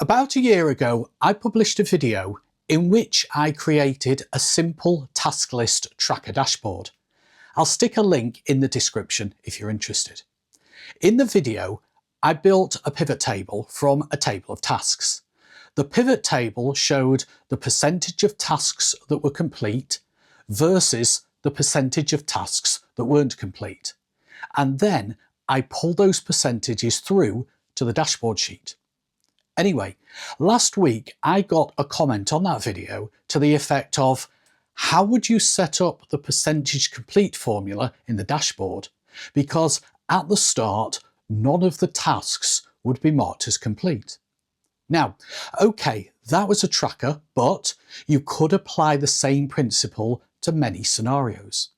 About a year ago, I published a video in which I created a simple task list tracker dashboard. I'll stick a link in the description if you're interested. In the video, I built a pivot table from a table of tasks. The pivot table showed the percentage of tasks that were complete versus the percentage of tasks that weren't complete. And then I pulled those percentages through to the dashboard sheet. Anyway, last week I got a comment on that video to the effect of, how would you set up the percentage complete formula in the dashboard? Because at the start, none of the tasks would be marked as complete. Now, okay, that was a tracker, but you could apply the same principle to many scenarios.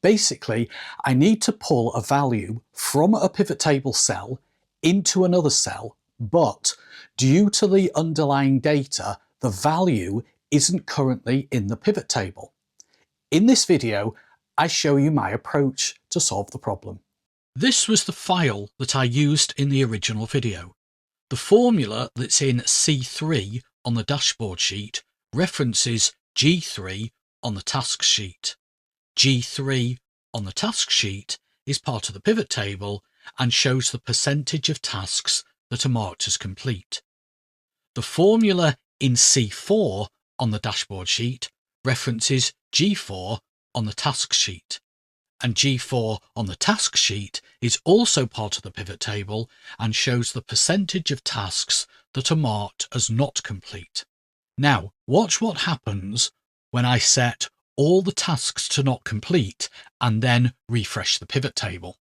Basically, I need to pull a value from a pivot table cell into another cell, but due to the underlying data, the value isn't currently in the pivot table. In this video, I show you my approach to solve the problem. This was the file that I used in the original video. The formula that's in C3 on the dashboard sheet references G3 on the task sheet. G3 on the task sheet is part of the pivot table and shows the percentage of tasks that are marked as complete. The formula in C4 on the dashboard sheet references G4 on the task sheet, and G4 on the task sheet is also part of the pivot table and shows the percentage of tasks that are marked as not complete. Now, watch what happens when I set all the tasks to not complete and then refresh the pivot table.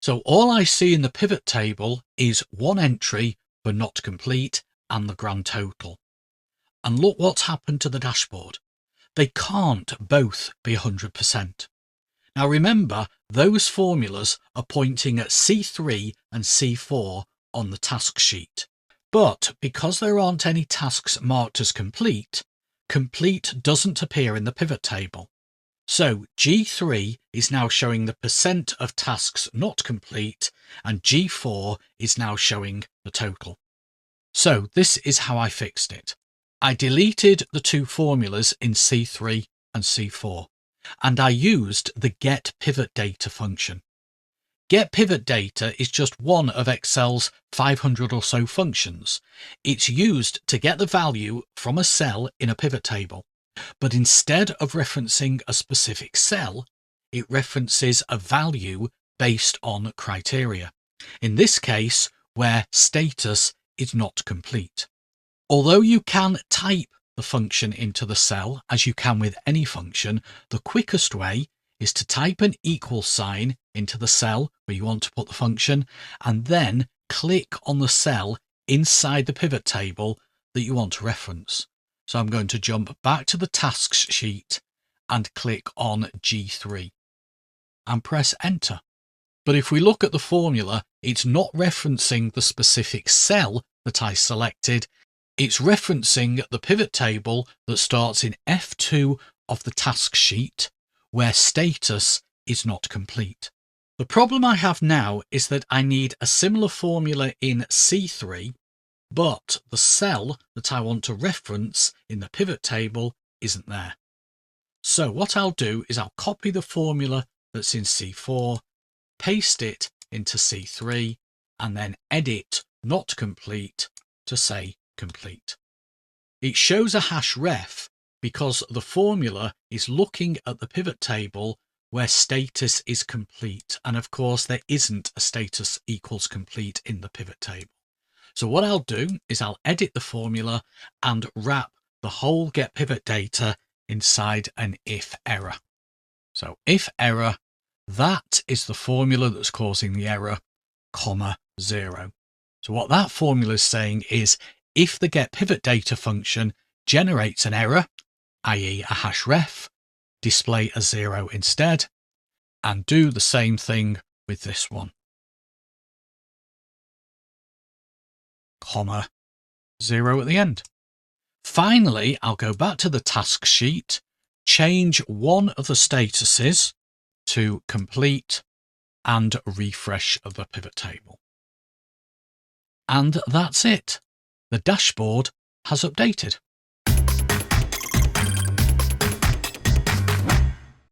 So all I see in the pivot table is one entry for not complete and the grand total. And look what's happened to the dashboard. They can't both be 100%. Now remember, those formulas are pointing at C3 and C4 on the task sheet. But because there aren't any tasks marked as complete, complete doesn't appear in the pivot table. So G3 is now showing the percent of tasks not complete, and G4 is now showing the total. So this is how I fixed it. I deleted the two formulas in C3 and C4, and I used the getPivotData function. GetPivotData is just one of Excel's 500 or so functions. It's used to get the value from a cell in a pivot table. But instead of referencing a specific cell, it references a value based on criteria. In this case, where status is not complete. Although you can type the function into the cell, as you can with any function, the quickest way is to type an equal sign into the cell where you want to put the function, and then click on the cell inside the pivot table that you want to reference. So I'm going to jump back to the tasks sheet and click on G3 and press enter. But if we look at the formula, it's not referencing the specific cell that I selected. It's referencing the pivot table that starts in F2 of the task sheet, where status is not complete. The problem I have now is that I need a similar formula in C3, but the cell that I want to reference in the pivot table isn't there. So what I'll do is I'll copy the formula that's in C4, paste it into C3, and then edit not complete to say complete. It shows a hash ref because the formula is looking at the pivot table where status is complete, and of course there isn't a status equals complete in the pivot table. So what I'll do is I'll edit the formula and wrap the whole getPivotData inside an if error. So if error, that is the formula that's causing the error, comma 0. So what that formula is saying is, if the getPivotData function generates an error, i.e. a hash ref, display a 0 instead, and do the same thing with this one. Comma 0 at the end. Finally, I'll go back to the task sheet, change one of the statuses to complete, and refresh the pivot table. And that's it. The dashboard has updated.